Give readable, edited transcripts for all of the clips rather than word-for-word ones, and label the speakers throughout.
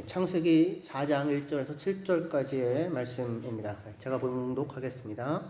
Speaker 1: 창세기 4장 1절에서 7절까지의 말씀입니다. 제가 봉독하겠습니다.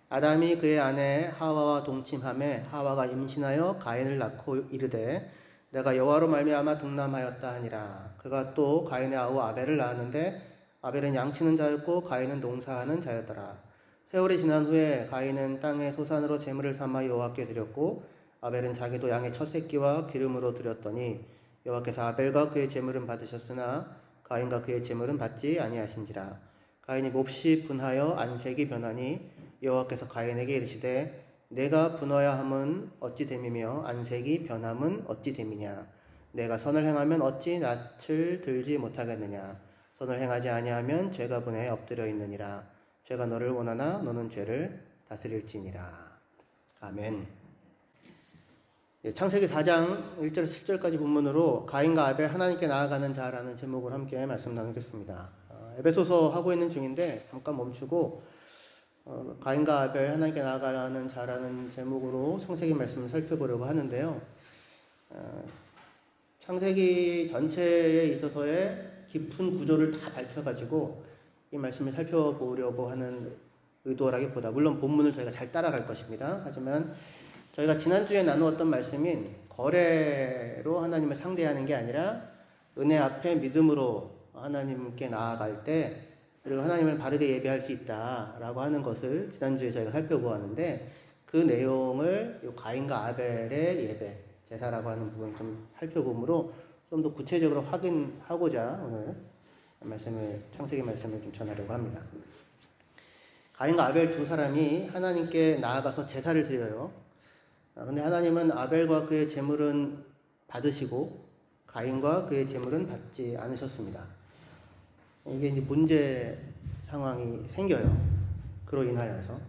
Speaker 1: 아담이 그의 아내 하와와 동침하매 하와가 임신하여 가인을 낳고 이르되 내가 여호와로 말미암아 득남하였다 하니라. 그가 또 가인의 아우 아벨을 낳았는데 아벨은 양치는 자였고 가인은 농사하는 자였더라. 세월이 지난 후에 가인은 땅의 소산으로 제물을 삼아 여호와께 드렸고 아벨은 자기도 양의 첫 새끼와 기름으로 드렸더니 여호와께서 아벨과 그의 제물은 받으셨으나 가인과 그의 제물은 받지 아니하신지라. 가인이 몹시 분하여 안색이 변하니 여호와께서 가인에게 이르시되 내가 분하여 함은 어찌 됨이며 안색이 변함은 어찌 됨이냐. 내가 선을 행하면 어찌 낯을 들지 못하겠느냐. 선을 행하지 아니하면 죄가 분해에 엎드려 있느니라. 죄가 너를 원하나 너는 죄를 다스릴지니라. 아멘. 창세기 4장 1절에서 7절까지 본문으로 가인과 아벨 하나님께 나아가는 자라는 제목을 함께 말씀 나누겠습니다. 에베소서 하고 있는 중인데 잠깐 멈추고 가인과 아벨 하나님께 나아가는 자라는 제목으로 창세기 말씀을 살펴보려고 하는데요. 창세기 전체에 있어서의 깊은 구조를 다 밝혀가지고 이 말씀을 살펴보려고 하는 의도라기보다 물론 본문을 저희가 잘 따라갈 것입니다. 하지만 저희가 지난주에 나누었던 말씀인 거래로 하나님을 상대하는 게 아니라 은혜 앞에 믿음으로 하나님께 나아갈 때 그리고 하나님을 바르게 예배할 수 있다라고 하는 것을 지난주에 저희가 살펴보았는데 그 내용을 이 가인과 아벨의 예배, 제사라고 하는 부분을 좀 살펴보므로 좀 더 구체적으로 확인하고자 오늘 창세기 말씀을 좀 전하려고 합니다. 가인과 아벨 두 사람이 하나님께 나아가서 제사를 드려요. 근데 하나님은 아벨과 그의 제물은 받으시고 가인과 그의 제물은 받지 않으셨습니다. 이게 이제 문제 상황이 생겨요. 그로 인하여서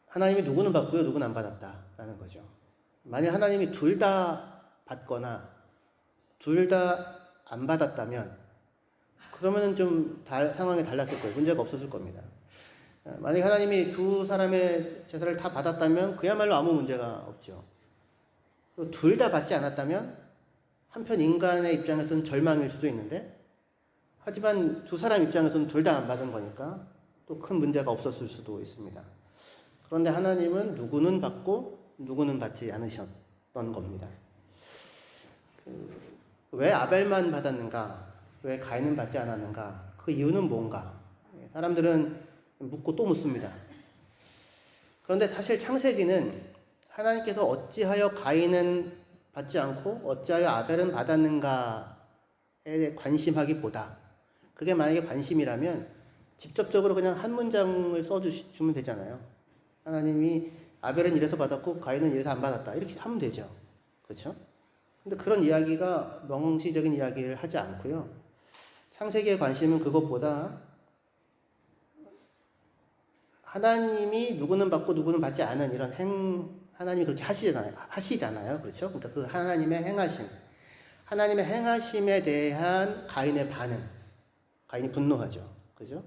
Speaker 1: 하나님이 누구는 받고요, 누구는 안 받았다라는 거죠. 만약 하나님이 둘 다 받거나 둘 다 안 받았다면 그러면은 좀 상황이 달랐을 거예요. 문제가 없었을 겁니다. 만약 하나님이 두 사람의 제사를 다 받았다면 그야말로 아무 문제가 없죠. 둘 다 받지 않았다면 한편 인간의 입장에서는 절망일 수도 있는데 하지만 두 사람 입장에서는 둘 다 안 받은 거니까 또 큰 문제가 없었을 수도 있습니다. 그런데 하나님은 누구는 받고 누구는 받지 않으셨던 겁니다. 왜 아벨만 받았는가? 왜 가인은 받지 않았는가? 그 이유는 뭔가? 사람들은 묻고 또 묻습니다. 그런데 사실 창세기는 하나님께서 어찌하여 가인은 받지 않고 어찌하여 아벨은 받았는가에 관심하기보다 그게 만약에 관심이라면 직접적으로 그냥 한 문장을 써주면 되잖아요. 하나님이 아벨은 이래서 받았고 가인은 이래서 안 받았다 이렇게 하면 되죠. 그렇죠? 근데 그런 이야기가 명시적인 이야기를 하지 않고요. 창세기의 관심은 그것보다 하나님이 누구는 받고 누구는 받지 않은 이런 하나님이 그렇게 하시잖아요. 그렇죠? 그러니까 그 하나님의 행하심에 대한 가인의 반응. 가인이 분노하죠. 그죠?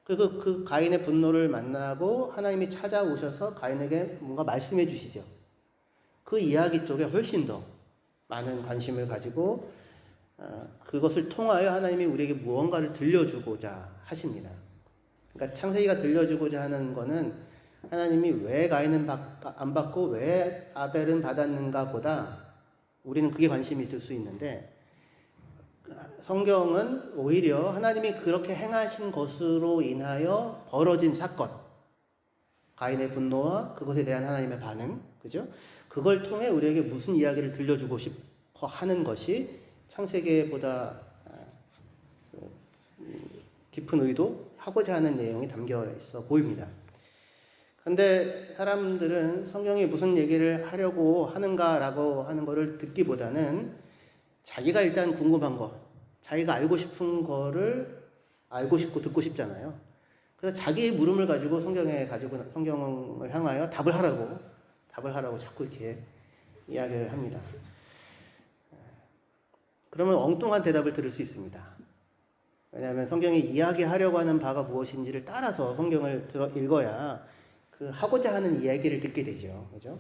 Speaker 1: 그리고 그 가인의 분노를 만나고 하나님이 찾아오셔서 가인에게 뭔가 말씀해 주시죠. 그 이야기 쪽에 훨씬 더 많은 관심을 가지고 그것을 통하여 하나님이 우리에게 무언가를 들려주고자 하십니다. 그러니까 창세기가 들려주고자 하는 거는 하나님이 왜 가인은 안 받고 왜 아벨은 받았는가 보다 우리는 그게 관심이 있을 수 있는데 성경은 오히려 하나님이 그렇게 행하신 것으로 인하여 벌어진 사건, 가인의 분노와 그것에 대한 하나님의 반응, 그죠? 그걸 통해 우리에게 무슨 이야기를 들려주고 싶어 하는 것이 창세기보다 깊은 의도, 하고자 하는 내용이 담겨 있어 보입니다. 그런데 사람들은 성경이 무슨 얘기를 하려고 하는가라고 하는 것을 듣기보다는 자기가 일단 궁금한 거, 자기가 알고 싶은 거를 알고 싶고 듣고 싶잖아요. 그래서 자기의 물음을 가지고 성경을 향하여 답을 하라고 자꾸 이렇게 이야기를 합니다. 그러면 엉뚱한 대답을 들을 수 있습니다. 왜냐하면 성경이 이야기하려고 하는 바가 무엇인지를 따라서 성경을 읽어야 그 하고자 하는 이야기를 듣게 되죠. 그죠?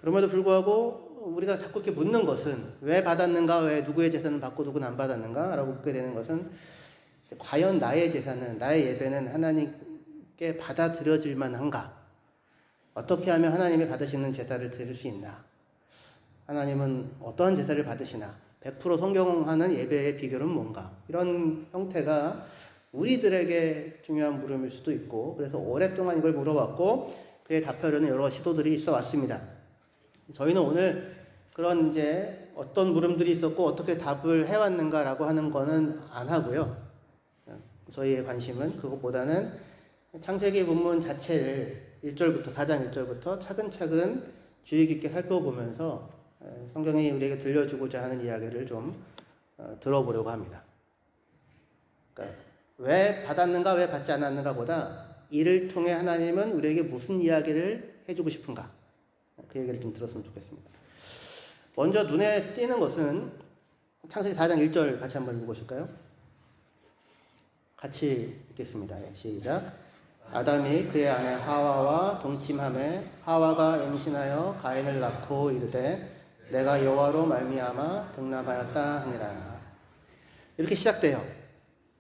Speaker 1: 그럼에도 불구하고 우리가 자꾸 이렇게 묻는 것은 왜 받았는가, 왜 누구의 제사는 받고 누구는 안 받았는가 라고 묻게 되는 것은 과연 나의 제사는, 나의 예배는 하나님께 받아들여질 만한가? 어떻게 하면 하나님이 받으시는 제사를 드릴 수 있나? 하나님은 어떠한 제사를 받으시나? 100% 성경하는 예배의 비결은 뭔가? 이런 형태가 우리들에게 중요한 물음일 수도 있고, 그래서 오랫동안 이걸 물어봤고 그에 답하려는 여러 시도들이 있어 왔습니다. 저희는 오늘 그런 이제 어떤 물음들이 있었고 어떻게 답을 해왔는가라고 하는 거는 안 하고요. 저희의 관심은 그것보다는 창세기 본문 자체를 1절부터 4장 1절부터 차근차근 주의 깊게 살펴보면서 성경이 우리에게 들려주고자 하는 이야기를 좀 들어보려고 합니다. 그러니까 왜 받았는가, 왜 받지 않았는가 보다 이를 통해 하나님은 우리에게 무슨 이야기를 해주고 싶은가, 그 얘기를 좀 들었으면 좋겠습니다. 먼저 눈에 띄는 것은 창세기 4장 1절 같이 한번 읽어보실까요? 같이 읽겠습니다. 시작. 아담이 그의 아내 하와와 동침하매 하와가 임신하여 가인을 낳고 이르되 내가 여호와로 말미암아 등남하였다 하니라. 이렇게 시작돼요.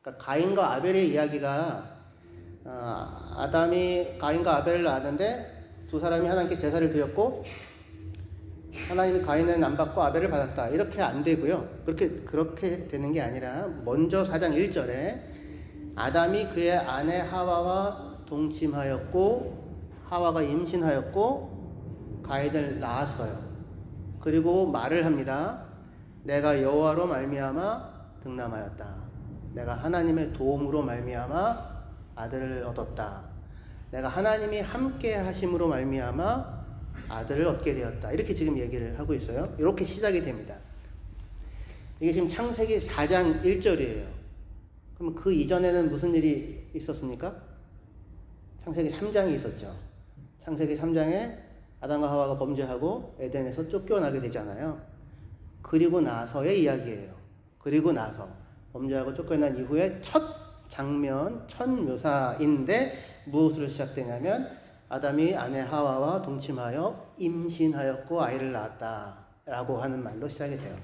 Speaker 1: 그러니까 가인과 아벨의 이야기가 아담이 가인과 아벨을 낳았는데 두 사람이 하나님께 제사를 드렸고 하나님이 가인은 안 받고 아벨을 받았다. 이렇게 안 되고요. 그렇게 되는 게 아니라 먼저 4장 1절에 아담이 그의 아내 하와와 동침하였고 하와가 임신하였고 가인을 낳았어요. 그리고 말을 합니다. 내가 여호와로 말미암아 등남하였다. 내가 하나님의 도움으로 말미암아 아들을 얻었다. 내가 하나님이 함께 하심으로 말미암아 아들을 얻게 되었다. 이렇게 지금 얘기를 하고 있어요. 이렇게 시작이 됩니다. 이게 지금 창세기 4장 1절이에요. 그럼 그 이전에는 무슨 일이 있었습니까? 창세기 3장이 있었죠. 창세기 3장에 아담과 하와가 범죄하고 에덴에서 쫓겨나게 되잖아요. 그리고 나서의 이야기예요. 그리고 나서 범죄하고 쫓겨난 이후에 첫 장면, 첫 묘사인데 무엇으로 시작되냐면 아담이 아내 하와와 동침하여 임신하였고 아이를 낳았다 라고 하는 말로 시작이 돼요.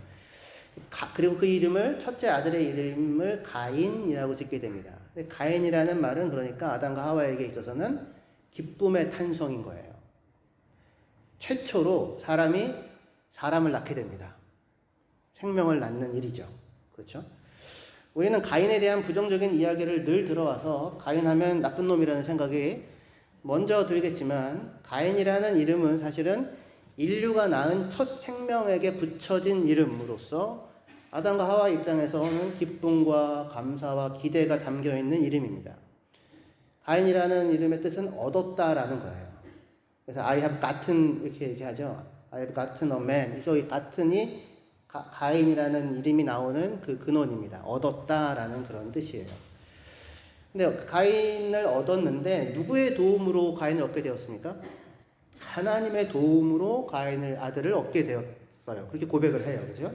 Speaker 1: 그리고 그 이름을, 첫째 아들의 이름을 가인이라고 짓게 됩니다. 가인이라는 말은 그러니까 아담과 하와에게 있어서는 기쁨의 탄성인 거예요. 최초로 사람이 사람을 낳게 됩니다. 생명을 낳는 일이죠. 그렇죠? 우리는 가인에 대한 부정적인 이야기를 늘 들어와서 가인하면 나쁜 놈이라는 생각이 먼저 들겠지만 가인이라는 이름은 사실은 인류가 낳은 첫 생명에게 붙여진 이름으로서 아담과 하와 입장에서는 기쁨과 감사와 기대가 담겨있는 이름입니다. 가인이라는 이름의 뜻은 얻었다라는 거예요. 그래서 I have gotten 이렇게 얘기하죠. I have gotten a man. 여기 gotten이 가인이라는 이름이 나오는 그 근원입니다. 얻었다라는 그런 뜻이에요. 근데 가인을 얻었는데 누구의 도움으로 가인을 얻게 되었습니까? 하나님의 도움으로 아들을 얻게 되었어요. 그렇게 고백을 해요. 그죠?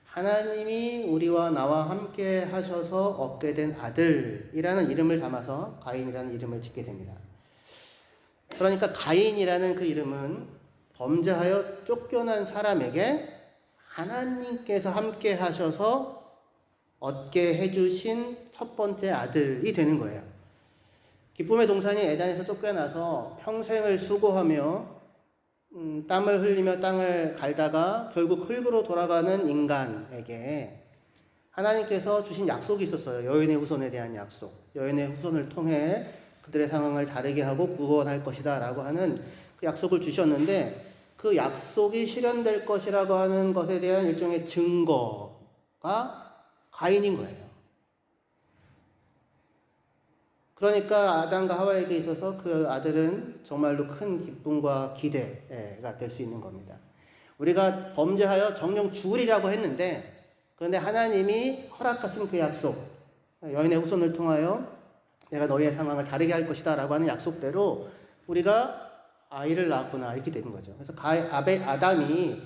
Speaker 1: 하나님이 우리와 나와 함께 하셔서 얻게 된 아들이라는 이름을 담아서 가인이라는 이름을 짓게 됩니다. 그러니까 가인이라는 그 이름은 범죄하여 쫓겨난 사람에게 하나님께서 함께 하셔서 얻게 해주신 첫 번째 아들이 되는 거예요. 기쁨의 동산이 에덴에서 쫓겨나서 평생을 수고하며 땀을 흘리며 땅을 갈다가 결국 흙으로 돌아가는 인간에게 하나님께서 주신 약속이 있었어요. 여인의 후손에 대한 약속. 여인의 후손을 통해 그들의 상황을 다르게 하고 구원할 것이다 라고 하는 그 약속을 주셨는데 그 약속이 실현될 것이라고 하는 것에 대한 일종의 증거가 가인인 거예요. 그러니까 아담과 하와에게 있어서 그 아들은 정말로 큰 기쁨과 기대가 될 수 있는 겁니다. 우리가 범죄하여 정령 죽으리라고 했는데 그런데 하나님이 허락하신 그 약속, 여인의 후손을 통하여 내가 너희의 상황을 다르게 할 것이다 라고 하는 약속대로 우리가 아이를 낳았구나 이렇게 되는 거죠. 그래서 아담이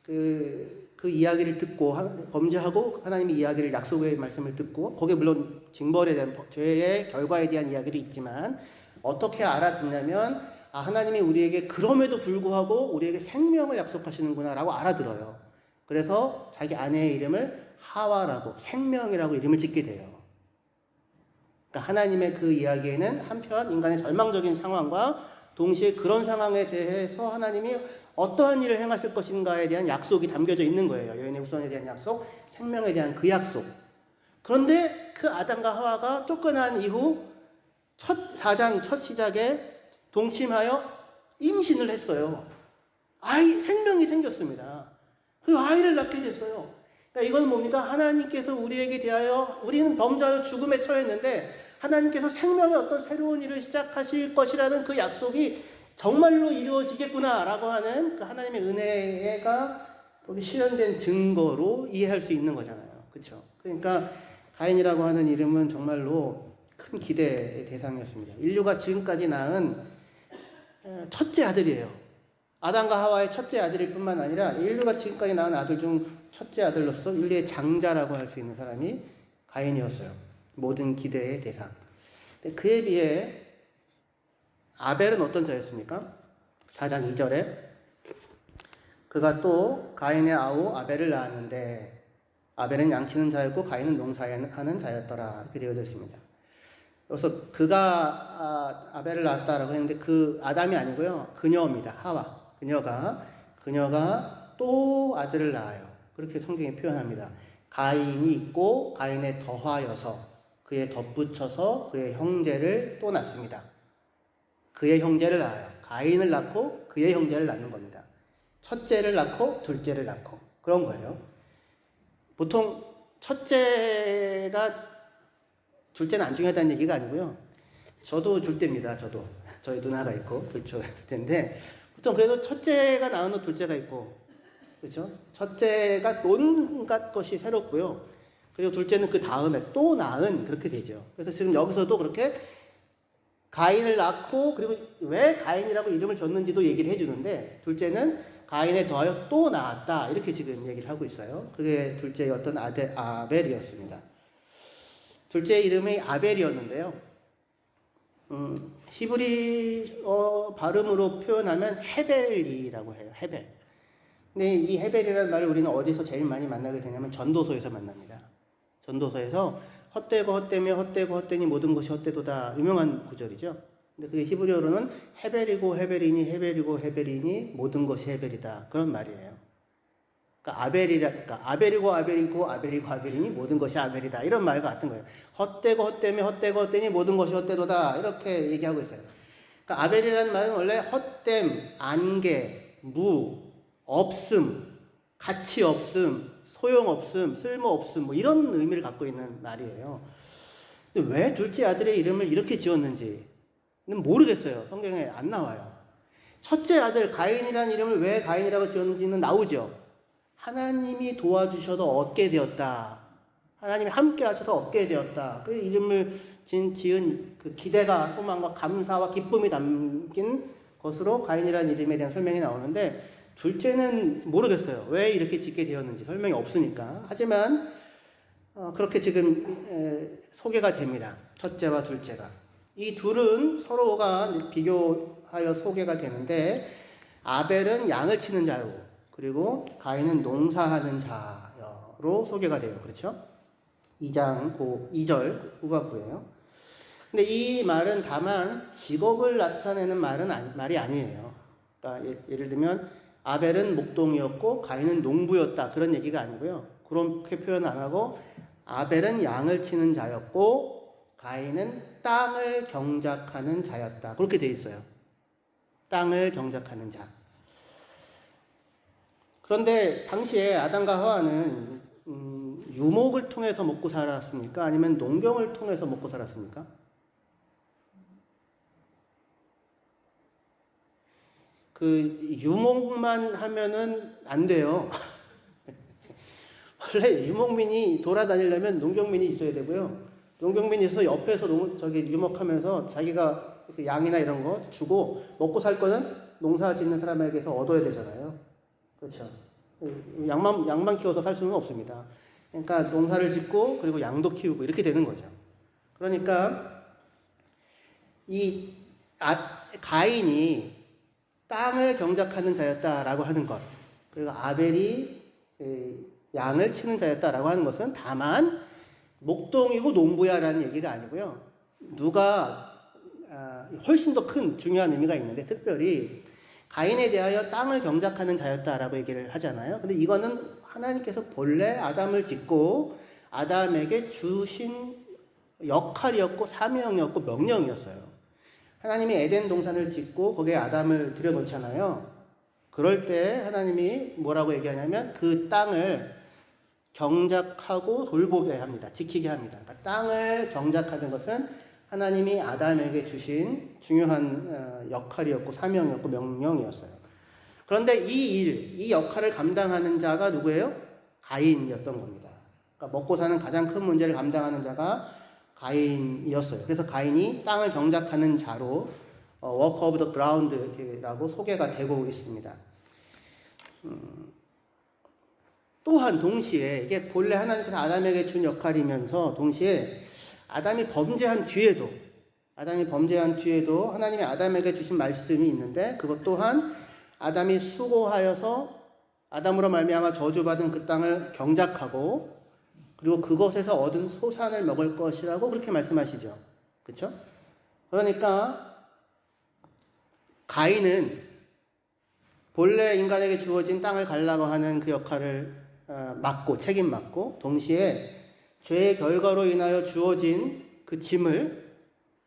Speaker 1: 그 이야기를 듣고 범죄하고 하나님의 이야기를 약속의 말씀을 듣고 거기에 물론 징벌에 대한 죄의 결과에 대한 이야기도 있지만 어떻게 알아듣냐면 하나님이 우리에게 그럼에도 불구하고 우리에게 생명을 약속하시는구나 라고 알아들어요. 그래서 자기 아내의 이름을 하와라고, 생명이라고 이름을 짓게 돼요. 그러니까 하나님의 그 이야기에는 한편 인간의 절망적인 상황과 동시에 그런 상황에 대해서 하나님이 어떠한 일을 행하실 것인가에 대한 약속이 담겨져 있는 거예요. 여인의 후손에 대한 약속, 생명에 대한 그 약속. 그런데 그 아담과 하와가 쫓겨난 이후 첫 4장 첫 시작에 동침하여 임신을 했어요. 생명이 생겼습니다. 그리고 아이를 낳게 됐어요. 그러니까 이건 뭡니까? 하나님께서 우리에게 대하여, 우리는 범죄하여 죽음에 처했는데 하나님께서 생명의 어떤 새로운 일을 시작하실 것이라는 그 약속이 정말로 이루어지겠구나라고 하는 그 하나님의 은혜가 거기 실현된 증거로 이해할 수 있는 거잖아요. 그렇죠? 그러니까 가인이라고 하는 이름은 정말로 큰 기대의 대상이었습니다. 인류가 지금까지 낳은 첫째 아들이에요. 아담과 하와의 첫째 아들일 뿐만 아니라 인류가 지금까지 낳은 아들 중 첫째 아들로서 인류의 장자라고 할 수 있는 사람이 가인이었어요. 모든 기대의 대상. 근데 그에 비해 아벨은 어떤 자였습니까? 4장 2절에 그가 또 가인의 아우 아벨을 낳았는데 아벨은 양치는 자였고 가인은 농사하는 자였더라. 이렇게 되어져 있습니다. 그래서 그가 아벨을 낳았다라고 했는데 그 아담이 아니고요. 그녀입니다. 하와. 그녀가 또 아들을 낳아요. 그렇게 성경이 표현합니다. 가인이 있고 가인에 더하여서 그에 덧붙여서 그의 형제를 또 낳습니다. 그의 형제를 낳아요. 가인을 낳고 그의 형제를 낳는 겁니다. 첫째를 낳고 둘째를 낳고 그런 거예요. 보통 첫째가 둘째는 안 중요하다는 얘기가 아니고요. 저도 둘째입니다. 저희 누나가 있고 둘째인데 보통 그래도 첫째가 낳은 후 둘째가 있고 그렇죠? 첫째가 온갖 것이 새롭고요. 그리고 둘째는 그 다음에 또 낳은 그렇게 되죠. 그래서 지금 여기서도 그렇게 가인을 낳고 그리고 왜 가인이라고 이름을 줬는지도 얘기를 해주는데 둘째는 가인에 더하여 또 낳았다 이렇게 지금 얘기를 하고 있어요. 그게 둘째의 어떤 아들 아벨이었습니다. 둘째의 이름이 아벨이었는데요. 히브리어 발음으로 표현하면 헤벨이라고 해요. 헤벨. 근데 이 헤벨이라는 말을 우리는 어디서 제일 많이 만나게 되냐면 전도서에서 만납니다. 전도서에서 헛되고 헛되며 헛되고 헛되니 모든 것이 헛되도다. 유명한 구절이죠. 근데 그게 히브리어로는 헤벨이고 헤벨이니 헤벨이고 헤벨이니 모든 것이 헤벨이다. 그런 말이에요. 그러니까 아벨이고 아벨이고 아벨이고 아벨이니 모든 것이 아벨이다. 이런 말 같은 거예요. 헛되고 헛되며 헛되고 헛되니 모든 것이 헛되도다. 이렇게 얘기하고 있어요. 그러니까 아벨이라는 말은 원래 헛됨, 안개, 무, 없음, 가치 없음, 소용 없음, 쓸모 없음 뭐 이런 의미를 갖고 있는 말이에요. 근데 왜 둘째 아들의 이름을 이렇게 지었는지는 모르겠어요. 성경에 안 나와요. 첫째 아들 가인이라는 이름을 왜 가인이라고 지었는지는 나오죠. 하나님이 도와주셔서 얻게 되었다. 하나님이 함께 하셔서 얻게 되었다. 그 이름을 지은 그 기대가 소망과 감사와 기쁨이 담긴 것으로 가인이라는 이름에 대한 설명이 나오는데 둘째는 모르겠어요. 왜 이렇게 짓게 되었는지 설명이 없으니까. 하지만 그렇게 지금 소개가 됩니다. 첫째와 둘째가. 이 둘은 서로가 비교하여 소개가 되는데 아벨은 양을 치는 자로 그리고 가인은 농사하는 자로 소개가 돼요. 그렇죠? 2장 2절 후반부예요. 근데 이 말은 다만 직업을 나타내는 말이 아니에요. 그러니까 예를 들면 아벨은 목동이었고 가인은 농부였다. 그런 얘기가 아니고요. 그렇게 표현 안 하고 아벨은 양을 치는 자였고 가인은 땅을 경작하는 자였다. 그렇게 돼 있어요. 땅을 경작하는 자. 그런데 당시에 아담과 하와는 유목을 통해서 먹고 살았습니까? 아니면 농경을 통해서 먹고 살았습니까? 그 유목만 하면은 안 돼요. 원래 유목민이 돌아다니려면 농경민이 있어야 되고요. 농경민이 있어서 옆에서 유목하면서 자기가 양이나 이런 거 주고 먹고 살 거는 농사 짓는 사람에게서 얻어야 되잖아요. 그렇죠. 양만 키워서 살 수는 없습니다. 그러니까 농사를 짓고 그리고 양도 키우고 이렇게 되는 거죠. 그러니까 이 가인이 땅을 경작하는 자였다라고 하는 것, 그리고 아벨이 양을 치는 자였다라고 하는 것은 다만 목동이고 농부야라는 얘기가 아니고요. 누가 훨씬 더 큰 중요한 의미가 있는데, 특별히 가인에 대하여 땅을 경작하는 자였다라고 얘기를 하잖아요. 근데 이거는 하나님께서 본래 아담을 짓고 아담에게 주신 역할이었고 사명이었고 명령이었어요. 하나님이 에덴 동산을 짓고 거기에 아담을 들여놓잖아요. 그럴 때 하나님이 뭐라고 얘기하냐면 그 땅을 경작하고 돌보게 합니다. 지키게 합니다. 그러니까 땅을 경작하는 것은 하나님이 아담에게 주신 중요한 역할이었고 사명이었고 명령이었어요. 그런데 이 역할을 감당하는 자가 누구예요? 가인이었던 겁니다. 그러니까 먹고 사는 가장 큰 문제를 감당하는 자가 가인이었어요. 그래서 가인이 땅을 경작하는 자로 work of the ground라고 소개가 되고 있습니다. 또한 동시에 이게 본래 하나님께서 아담에게 준 역할이면서 동시에 아담이 범죄한 뒤에도 하나님이 아담에게 주신 말씀이 있는데, 그것 또한 아담이 수고하여서 아담으로 말미암아 저주받은 그 땅을 경작하고 그리고 그것에서 얻은 소산을 먹을 것이라고 그렇게 말씀하시죠. 그렇죠? 그러니까 가인은 본래 인간에게 주어진 땅을 갈라고 하는 그 역할을 책임 맡고 동시에 죄의 결과로 인하여 주어진 그 짐을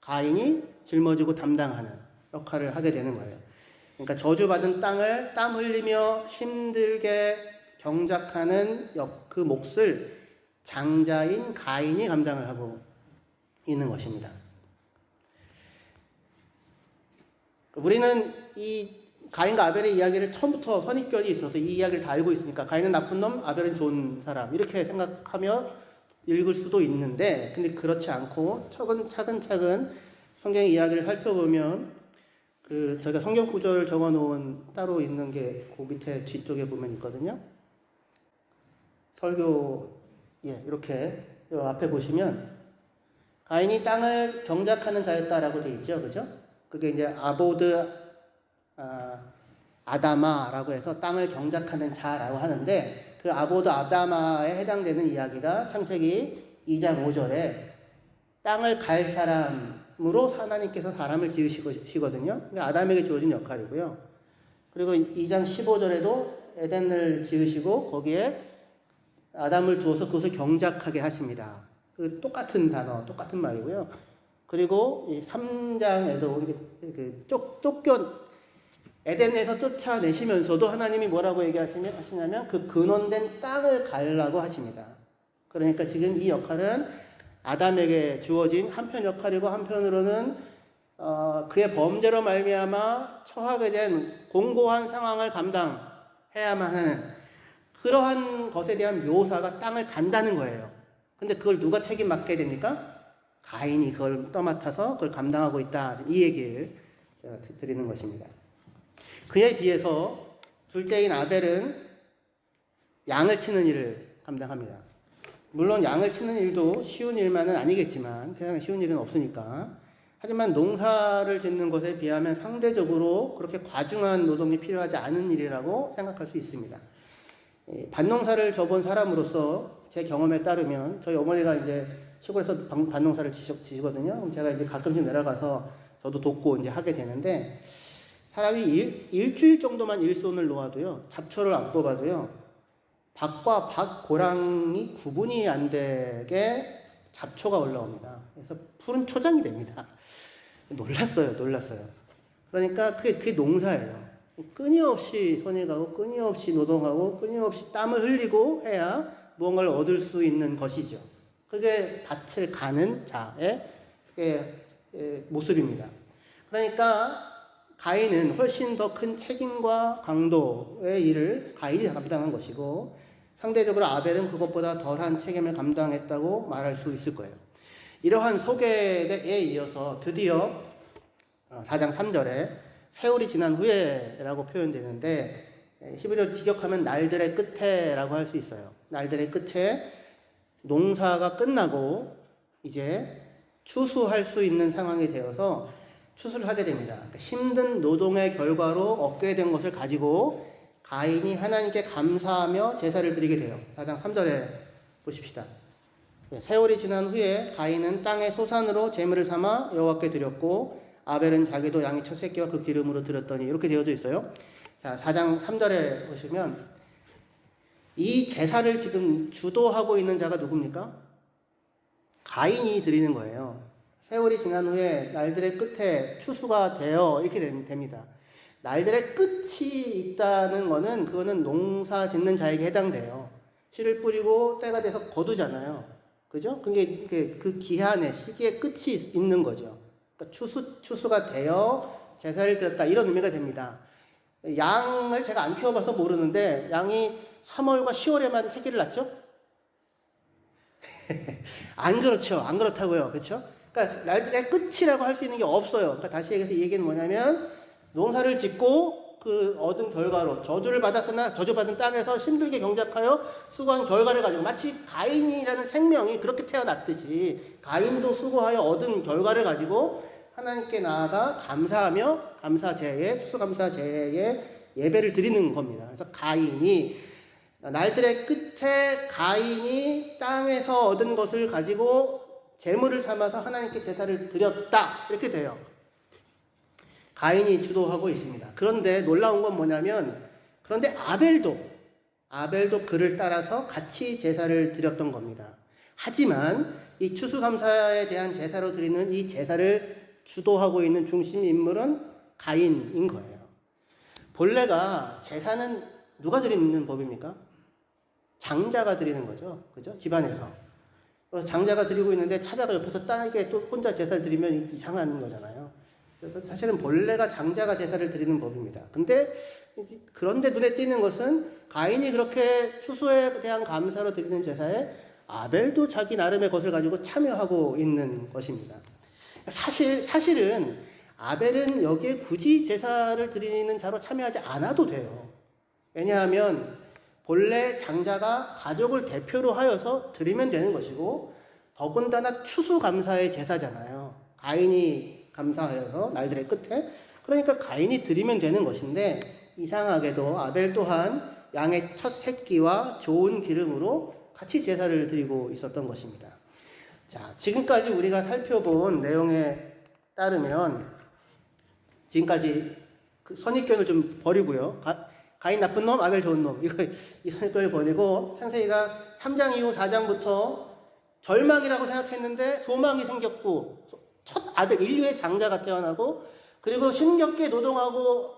Speaker 1: 가인이 짊어지고 담당하는 역할을 하게 되는 거예요. 그러니까 저주받은 땅을 땀 흘리며 힘들게 경작하는 그 몫을 장자인 가인이 감당을 하고 있는 것입니다. 우리는 이 가인과 아벨의 이야기를 처음부터 선입견이 있어서 이 이야기를 다 알고 있으니까 가인은 나쁜 놈, 아벨은 좋은 사람 이렇게 생각하며 읽을 수도 있는데, 근데 그렇지 않고 차근차근 성경의 이야기를 살펴보면 저희가 성경 구절을 적어놓은 따로 있는 게 그 밑에 뒤쪽에 보면 있거든요. 설교 이렇게 앞에 보시면 가인이 땅을 경작하는 자였다라고 돼 있죠, 그죠? 그게 이제 아보드 아다마라고 해서 땅을 경작하는 자라고 하는데, 그 아보드 아다마에 해당되는 이야기가 창세기 2장 5절에 땅을 갈 사람으로 하나님께서 사람을 지으시거든요. 아담에게 주어진 역할이고요. 그리고 2장 15절에도 에덴을 지으시고 거기에 아담을 두어서 그것을 경작하게 하십니다. 그 똑같은 단어, 똑같은 말이고요. 그리고 3장에도 에덴에서 쫓아내시면서도 하나님이 뭐라고 얘기하시냐면 그 근원된 땅을 가려고 하십니다. 그러니까 지금 이 역할은 아담에게 주어진 한편 역할이고, 한편으로는 그의 범죄로 말미암아 처하게 된 공고한 상황을 감당해야만 하는 그러한 것에 대한 묘사가 땅을 간다는 거예요. 근데 그걸 누가 책임 맡게 됩니까? 가인이 그걸 떠맡아서 그걸 감당하고 있다. 이 얘기를 제가 드리는 것입니다. 그에 비해서 둘째인 아벨은 양을 치는 일을 감당합니다. 물론 양을 치는 일도 쉬운 일만은 아니겠지만, 세상에 쉬운 일은 없으니까. 하지만 농사를 짓는 것에 비하면 상대적으로 그렇게 과중한 노동이 필요하지 않은 일이라고 생각할 수 있습니다. 밭농사를 접은 사람으로서 제 경험에 따르면, 저희 어머니가 이제 시골에서 밭농사를 지시거든요. 그럼 제가 이제 가끔씩 내려가서 저도 돕고 이제 하게 되는데, 사람이 일주일 정도만 일손을 놓아도요, 잡초를 안 뽑아도요, 밭과 밭 고랑이 구분이 안 되게 잡초가 올라옵니다. 그래서 푸른 초장이 됩니다. 놀랐어요. 그러니까 그게 농사예요. 끊임없이 손이 가고 끊임없이 노동하고 끊임없이 땀을 흘리고 해야 무언가를 얻을 수 있는 것이죠. 그게 밭을 가는 자의 모습입니다. 그러니까 가인은 훨씬 더 큰 책임과 강도의 일을 가인이 감당한 것이고, 상대적으로 아벨은 그것보다 덜한 책임을 감당했다고 말할 수 있을 거예요. 이러한 소개에 이어서 드디어 4장 3절에 세월이 지난 후에라고 표현되는데, 히브리어로 직역하면 날들의 끝에라고 할 수 있어요. 날들의 끝에 농사가 끝나고 이제 추수할 수 있는 상황이 되어서 추수를 하게 됩니다. 그러니까 힘든 노동의 결과로 얻게 된 것을 가지고 가인이 하나님께 감사하며 제사를 드리게 돼요. 4장 3절에 보십시다. 세월이 지난 후에 가인은 땅의 소산으로 제물을 삼아 여호와께 드렸고 아벨은 자기도 양의 첫 새끼와 그 기름으로 드렸더니 이렇게 되어져 있어요. 자, 4장 3절에 보시면 이 제사를 지금 주도하고 있는 자가 누굽니까? 가인이 드리는 거예요. 세월이 지난 후에 날들의 끝에 추수가 되어 이렇게 됩니다. 날들의 끝이 있다는 거는 그거는 농사 짓는 자에게 해당돼요. 씨를 뿌리고 때가 돼서 거두잖아요. 그죠? 그게 그 기한의 시기의 끝이 있는 거죠. 그러니까 추수가 되어 제사를 드렸다 이런 의미가 됩니다. 양을 제가 안 키워봐서 모르는데 양이 3월과 10월에만 새끼를 낳죠? 안 그렇죠. 안 그렇다고요. 그렇죠? 그러니까 날들의 끝이라고 할 수 있는 게 없어요. 그러니까 다시 얘기해서 이 얘기는 뭐냐면 농사를 짓고 그 얻은 결과로 저주를 받았으나 저주받은 땅에서 힘들게 경작하여 수고한 결과를 가지고 마치 가인이라는 생명이 그렇게 태어났듯이 가인도 수고하여 얻은 결과를 가지고 하나님께 나아가 감사하며 추수감사제에 예배를 드리는 겁니다. 그래서 가인이 날들의 끝에 가인이 땅에서 얻은 것을 가지고 제물을 삼아서 하나님께 제사를 드렸다 이렇게 돼요. 가인이 주도하고 있습니다. 그런데 놀라운 건 뭐냐면 그런데 아벨도 그를 따라서 같이 제사를 드렸던 겁니다. 하지만 이 추수감사에 대한 제사로 드리는 이 제사를 주도하고 있는 중심 인물은 가인인 거예요. 본래가 제사는 누가 드리는 법입니까? 장자가 드리는 거죠. 그죠? 집안에서. 장자가 드리고 있는데 차자가 옆에서 딸에게 또 혼자 제사를 드리면 이상한 거잖아요. 그래서 사실은 본래가 장자가 제사를 드리는 법입니다. 그런데 눈에 띄는 것은 가인이 그렇게 추수에 대한 감사로 드리는 제사에 아벨도 자기 나름의 것을 가지고 참여하고 있는 것입니다. 사실은 아벨은 여기에 굳이 제사를 드리는 자로 참여하지 않아도 돼요. 왜냐하면 본래 장자가 가족을 대표로 하여서 드리면 되는 것이고 더군다나 추수감사의 제사잖아요. 가인이 감사하여서 날들의 끝에 그러니까 가인이 드리면 되는 것인데 이상하게도 아벨 또한 양의 첫 새끼와 좋은 기름으로 같이 제사를 드리고 있었던 것입니다. 자, 지금까지 우리가 살펴본 내용에 따르면 지금까지 그 선입견을 좀 버리고요. 가인 나쁜 놈, 아벨 좋은 놈. 이 선입견을 버리고 창세기가 3장 이후 4장부터 절망이라고 생각했는데 소망이 생겼고 첫 아들 인류의 장자가 태어나고 그리고 힘겹게 노동하고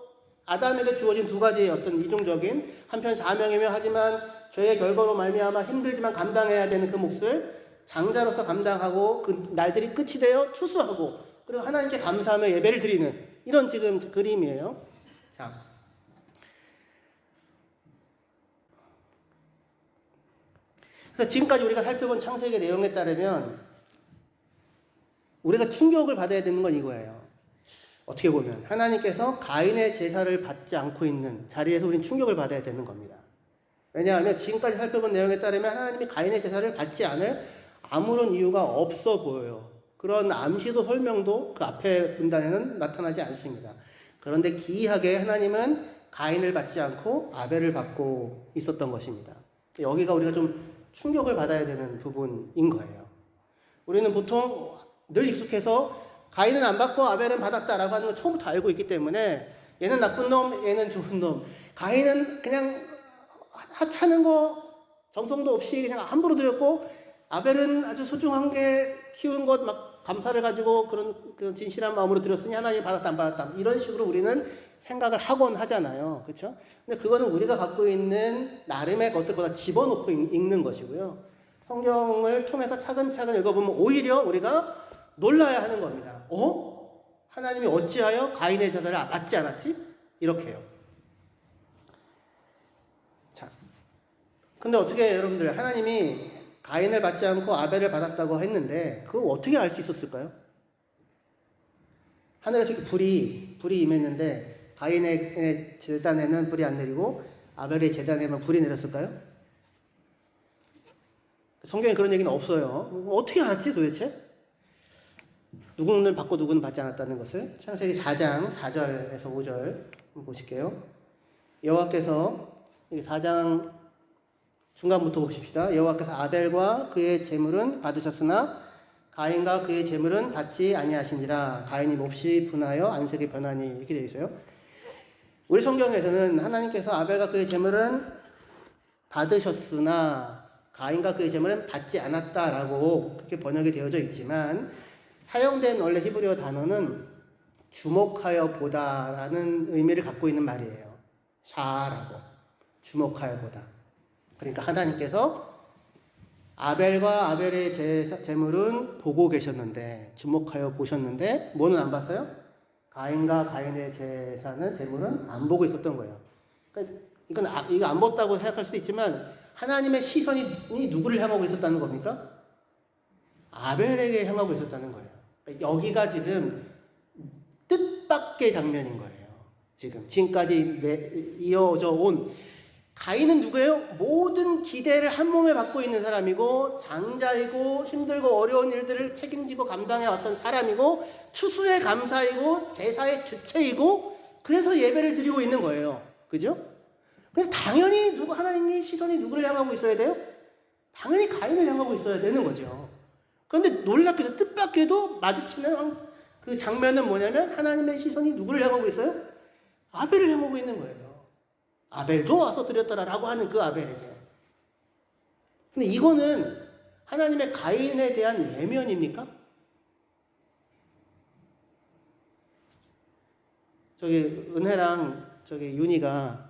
Speaker 1: 아담에게 주어진 두 가지의 어떤 이중적인 한편 사명이며 하지만 죄의 결과로 말미암아 힘들지만 감당해야 되는 그 몫을 장자로서 감당하고 그 날들이 끝이 되어 추수하고 그리고 하나님께 감사하며 예배를 드리는 이런 지금 그림이에요. 자, 그래서 지금까지 우리가 살펴본 창세기 내용에 따르면 우리가 충격을 받아야 되는 건 이거예요. 어떻게 보면 하나님께서 가인의 제사를 받지 않고 있는 자리에서 우리는 충격을 받아야 되는 겁니다. 왜냐하면 지금까지 살펴본 내용에 따르면 하나님이 가인의 제사를 받지 않을 아무런 이유가 없어 보여요. 그런 암시도 설명도 그 앞에 문단에는 나타나지 않습니다. 그런데 기이하게 하나님은 가인을 받지 않고 아벨을 받고 있었던 것입니다. 여기가 우리가 좀 충격을 받아야 되는 부분인 거예요. 우리는 보통 늘 익숙해서 가인은 안 받고 아벨은 받았다라고 하는 걸 처음부터 알고 있기 때문에 얘는 나쁜 놈, 얘는 좋은 놈. 가인은 그냥 하찮은 거 정성도 없이 그냥 함부로 드렸고 아벨은 아주 소중한 게 키운 것 막 감사를 가지고 그런 진실한 마음으로 드렸으니 하나님 받았다 안 받았다 이런 식으로 우리는 생각을 하곤 하잖아요. 그렇죠? 근데 그거는 우리가 갖고 있는 나름의 것들 보다 집어넣고 읽는 것이고요. 성경을 통해서 차근차근 읽어보면 오히려 우리가 놀라야 하는 겁니다. 하나님이 어찌하여 가인의 제사를 받지 않았지? 이렇게요. 자, 근데 어떻게 여러분들 하나님이 가인을 받지 않고 아벨을 받았다고 했는데 그거 어떻게 알 수 있었을까요? 하늘에서 불이 임했는데 가인의 제단에는 불이 안 내리고 아벨의 제단에만 불이 내렸을까요? 성경에 그런 얘기는 없어요. 어떻게 알았지 도대체? 누구는 받고 누구는 받지 않았다는 것을 창세기 4장 4절에서 5절 한번 보실게요. 여호와께서 4장 중간부터 보십시다. 여호와께서 아벨과 그의 제물은 받으셨으나 가인과 그의 제물은 받지 아니하신지라. 가인이 몹시 분하여 안색이 변하니. 이렇게 되어 있어요. 우리 성경에서는 하나님께서 아벨과 그의 제물은 받으셨으나 가인과 그의 제물은 받지 않았다라고 그렇게 번역이 되어져 있지만 사용된 원래 히브리어 단어는 주목하여 보다라는 의미를 갖고 있는 말이에요. 샤라고. 주목하여 보다. 그러니까 하나님께서 아벨과 아벨의 제물은 보고 계셨는데, 주목하여 보셨는데, 뭐는 안 봤어요? 가인과 가인의 제물은 안 보고 있었던 거예요. 그러니까 이거 안 봤다고 생각할 수도 있지만, 하나님의 시선이 누구를 향하고 있었다는 겁니까? 아벨에게 향하고 있었다는 거예요. 그러니까 여기가 지금 뜻밖의 장면인 거예요. 지금까지 이어져 온 가인은 누구예요? 모든 기대를 한 몸에 받고 있는 사람이고 장자이고 힘들고 어려운 일들을 책임지고 감당해왔던 사람이고 추수의 감사이고 제사의 주체이고 그래서 예배를 드리고 있는 거예요. 그죠? 그래서 당연히 하나님의 시선이 누구를 향하고 있어야 돼요? 당연히 가인을 향하고 있어야 되는 거죠. 그런데 놀랍게도 뜻밖에도 마주치는 그 장면은 뭐냐면 하나님의 시선이 누구를 향하고 있어요? 아벨을 향하고 있는 거예요. 아벨도 와서 드렸더라라고 하는 그 아벨에게. 근데 이거는 하나님의 가인에 대한 외면입니까? 은혜랑 윤희가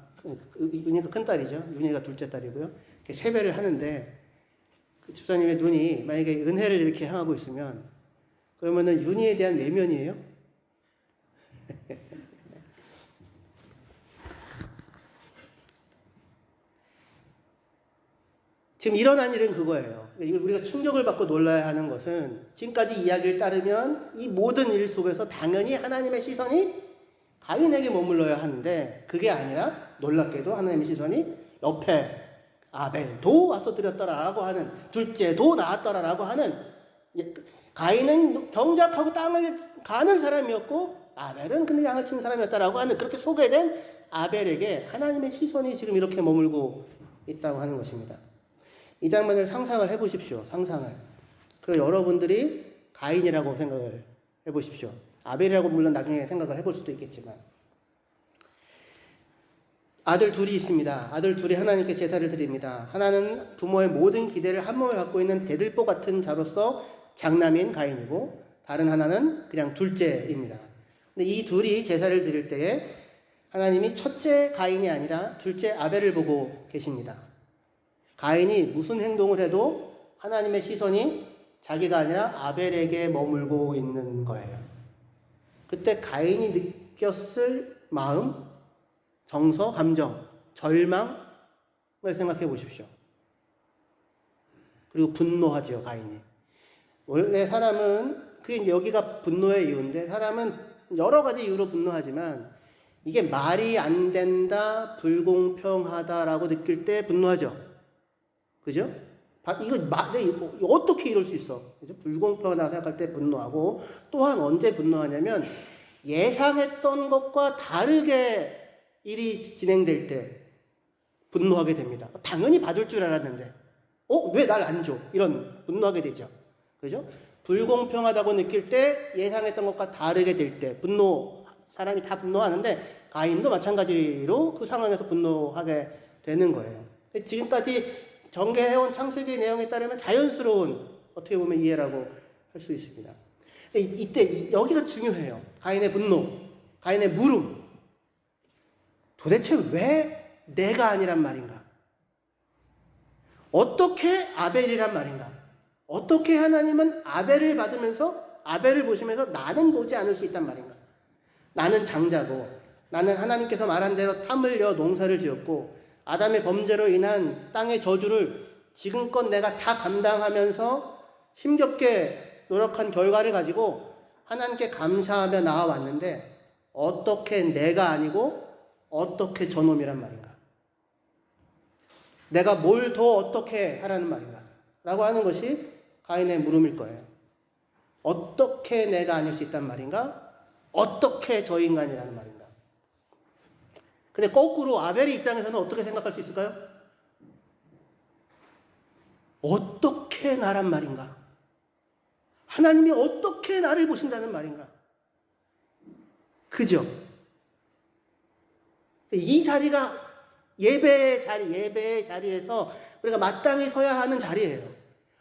Speaker 1: 큰 딸이죠. 윤희가 둘째 딸이고요. 세배를 하는데 그 집사님의 눈이 만약에 은혜를 이렇게 향하고 있으면 그러면은 윤희에 대한 외면이에요? 지금 일어난 일은 그거예요. 우리가 충격을 받고 놀라야 하는 것은 지금까지 이야기를 따르면 이 모든 일 속에서 당연히 하나님의 시선이 가인에게 머물러야 하는데 그게 아니라 놀랍게도 하나님의 시선이 옆에 아벨도 와서 드렸더라라고 하는 둘째도 낳았더라라고 하는 가인은 경작하고 땅을 가는 사람이었고 아벨은 근데 양을 치는 사람이었다라고 하는 그렇게 소개된 아벨에게 하나님의 시선이 지금 이렇게 머물고 있다고 하는 것입니다. 이 장면을 상상을 해보십시오. 상상을. 그리고 여러분들이 가인이라고 생각을 해보십시오. 아벨이라고 물론 나중에 생각을 해볼 수도 있겠지만 아들 둘이 있습니다. 아들 둘이 하나님께 제사를 드립니다. 하나는 부모의 모든 기대를 한 몸에 갖고 있는 대들보 같은 자로서 장남인 가인이고 다른 하나는 그냥 둘째입니다. 근데 이 둘이 제사를 드릴 때에 하나님이 첫째 가인이 아니라 둘째 아벨을 보고 계십니다. 가인이 무슨 행동을 해도 하나님의 시선이 자기가 아니라 아벨에게 머물고 있는 거예요. 그때 가인이 느꼈을 마음, 정서, 감정, 절망을 생각해 보십시오. 그리고 분노하지요, 가인이. 원래 사람은, 그게 여기가 분노의 이유인데, 사람은 여러 가지 이유로 분노하지만, 이게 말이 안 된다, 불공평하다라고 느낄 때 분노하죠. 그죠? 이거 어떻게 이럴 수 있어? 그죠? 불공평하다고 생각할 때 분노하고, 또한 언제 분노하냐면, 예상했던 것과 다르게 일이 진행될 때 분노하게 됩니다. 당연히 받을 줄 알았는데, 왜 날 안 줘? 이런 분노하게 되죠. 그죠? 불공평하다고 느낄 때 예상했던 것과 다르게 될 때 사람이 다 분노하는데 가인도 마찬가지로 그 상황에서 분노하게 되는 거예요. 지금까지 전개해온 창세기 내용에 따르면 자연스러운 어떻게 보면 이해라고 할 수 있습니다. 이때 여기가 중요해요. 가인의 분노, 가인의 물음. 도대체 왜 내가 아니란 말인가? 어떻게 아벨이란 말인가? 어떻게 하나님은 아벨을 받으면서 아벨을 보시면서 나는 보지 않을 수 있단 말인가? 나는 장자고 나는 하나님께서 말한 대로 땀 흘려 농사를 지었고 아담의 범죄로 인한 땅의 저주를 지금껏 내가 다 감당하면서 힘겹게 노력한 결과를 가지고 하나님께 감사하며 나아왔는데 어떻게 내가 아니고 어떻게 저놈이란 말인가? 내가 뭘 더 어떻게 하라는 말인가? 라고 하는 것이 가인의 물음일 거예요. 어떻게 내가 아닐 수 있단 말인가? 어떻게 저 인간이라는 말인가? 근데 거꾸로 아벨의 입장에서는 어떻게 생각할 수 있을까요? 어떻게 나란 말인가? 하나님이 어떻게 나를 보신다는 말인가? 그죠? 이 자리가 예배의 자리에서 우리가 마땅히 서야 하는 자리예요.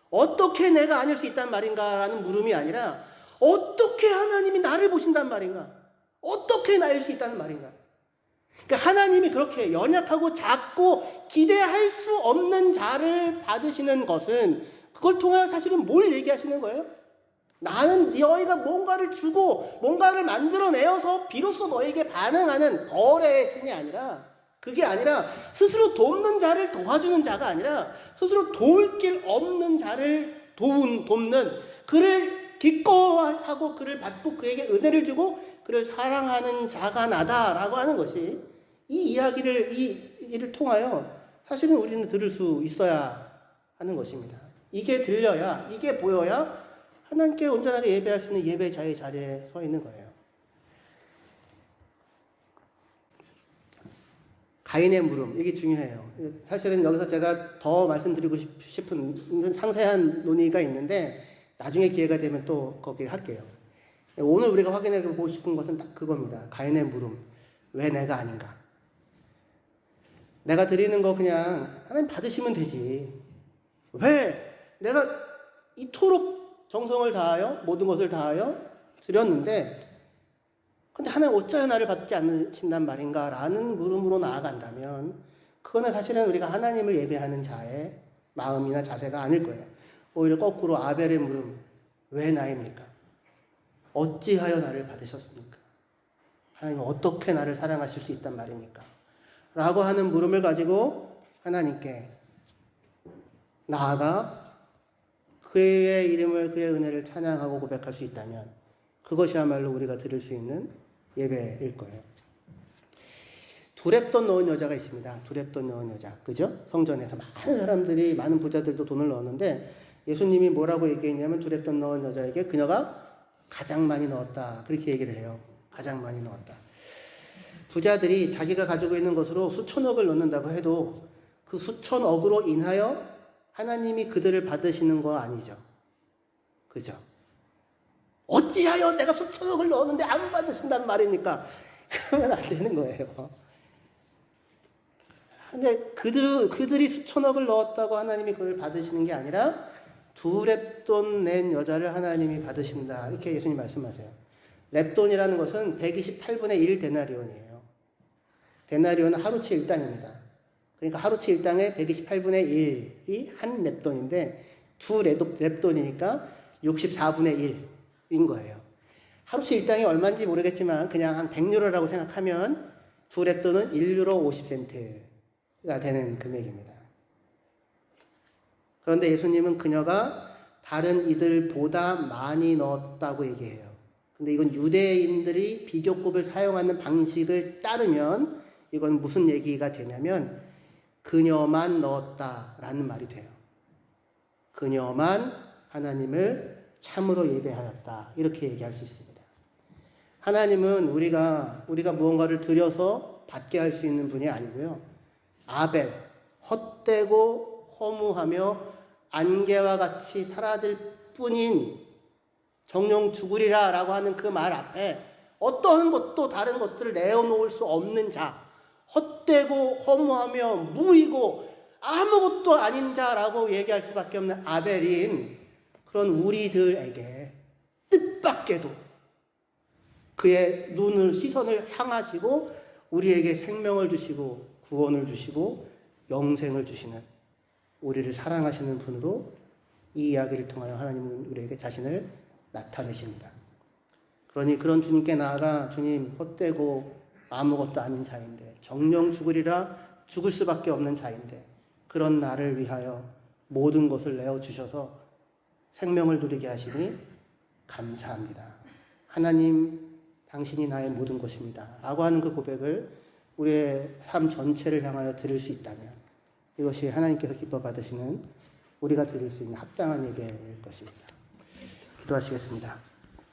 Speaker 1: 어떻게 내가 아닐 수 있단 말인가? 라는 물음이 아니라 어떻게 하나님이 나를 보신단 말인가? 어떻게 나일 수 있다는 말인가? 그러니까 하나님이 그렇게 연약하고 작고 기대할 수 없는 자를 받으시는 것은 그걸 통하여 사실은 뭘 얘기하시는 거예요? 나는 너희가 뭔가를 주고 뭔가를 만들어내어서 비로소 너에게 반응하는 벌의 신이 아니라, 그게 아니라 스스로 돕는 자를 도와주는 자가 아니라 스스로 도울 길 없는 자를 돕는, 그를 기꺼워하고 그를 받고 그에게 은혜를 주고 그를 사랑하는 자가 나다라고 하는 것이, 이 이야기를 통하여 사실은 우리는 들을 수 있어야 하는 것입니다. 이게 들려야, 이게 보여야 하나님께 온전하게 예배할 수 있는 예배자의 자리에 서 있는 거예요. 가인의 물음, 이게 중요해요. 사실은 여기서 제가 더 말씀드리고 싶은 상세한 논의가 있는데 나중에 기회가 되면 또 거기를 할게요. 오늘 우리가 확인해 보고 싶은 것은 딱 그겁니다. 가인의 물음, 왜 내가 아닌가? 내가 드리는 거 그냥 하나님 받으시면 되지. 왜 내가 이토록 정성을 다하여 모든 것을 다하여 드렸는데 근데 하나님 어찌하여 나를 받지 않으신단 말인가? 라는 물음으로 나아간다면 그거는 사실은 우리가 하나님을 예배하는 자의 마음이나 자세가 아닐 거예요. 오히려 거꾸로 아벨의 물음, 왜 나입니까? 어찌하여 나를 받으셨습니까? 하나님은 어떻게 나를 사랑하실 수 있단 말입니까? 라고 하는 물음을 가지고 하나님께 나아가 그의 이름을, 그의 은혜를 찬양하고 고백할 수 있다면 그것이야말로 우리가 드릴 수 있는 예배일 거예요. 두렙돈 넣은 여자가 있습니다. 두렙돈 넣은 여자. 그죠? 성전에서 많은 사람들이, 많은 부자들도 돈을 넣었는데 예수님이 뭐라고 얘기했냐면 두렙돈 넣은 여자에게 그녀가 가장 많이 넣었다. 그렇게 얘기를 해요. 가장 많이 넣었다. 부자들이 자기가 가지고 있는 것으로 수천억을 넣는다고 해도 그 수천억으로 인하여 하나님이 그들을 받으시는 거 아니죠. 그죠? 어찌하여 내가 수천억을 넣었는데 안 받으신단 말입니까? 그러면 안 되는 거예요. 근데 그들이 수천억을 넣었다고 하나님이 그걸 받으시는 게 아니라 두렙돈 낸 여자를 하나님이 받으신다. 이렇게 예수님 말씀하세요. 렙돈이라는 것은 128분의 1 데나리온이에요. 데나리온은 하루치 1당입니다. 그러니까 하루치 1당의 128분의 1이 한 렙돈인데 두 렙돈이니까 64분의 1인 거예요. 하루치 1당이 얼마인지 모르겠지만 그냥 한 100유로라고 생각하면 두 렙돈은 1유로 50센트가 되는 금액입니다. 그런데 예수님은 그녀가 다른 이들보다 많이 넣었다고 얘기해요. 근데 이건 유대인들이 비교급을 사용하는 방식을 따르면 이건 무슨 얘기가 되냐면 그녀만 넣었다라는 말이 돼요. 그녀만 하나님을 참으로 예배하였다. 이렇게 얘기할 수 있습니다. 하나님은 우리가 무언가를 드려서 받게 할 수 있는 분이 아니고요. 아벨, 헛되고 허무하며 안개와 같이 사라질 뿐인 정령 죽으리라 라고 하는 그 말 앞에 어떠한 것도 다른 것들을 내어놓을 수 없는 자, 헛되고 허무하며 무의고 아무것도 아닌 자라고 얘기할 수밖에 없는 아벨인 그런 우리들에게 뜻밖에도 그의 시선을 향하시고 우리에게 생명을 주시고 구원을 주시고 영생을 주시는 우리를 사랑하시는 분으로 이 이야기를 통하여 하나님은 우리에게 자신을 나타내십니다. 그러니 그런 주님께 나아가 주님 헛되고 아무것도 아닌 자인데 정령 죽으리라 죽을 수밖에 없는 자인데 그런 나를 위하여 모든 것을 내어주셔서 생명을 누리게 하시니 감사합니다. 하나님 당신이 나의 모든 것입니다. 라고 하는 그 고백을 우리의 삶 전체를 향하여 드릴 수 있다면 이것이 하나님께서 기뻐 받으시는 우리가 드릴 수 있는 합당한 예배일 것입니다. 기도하시겠습니다.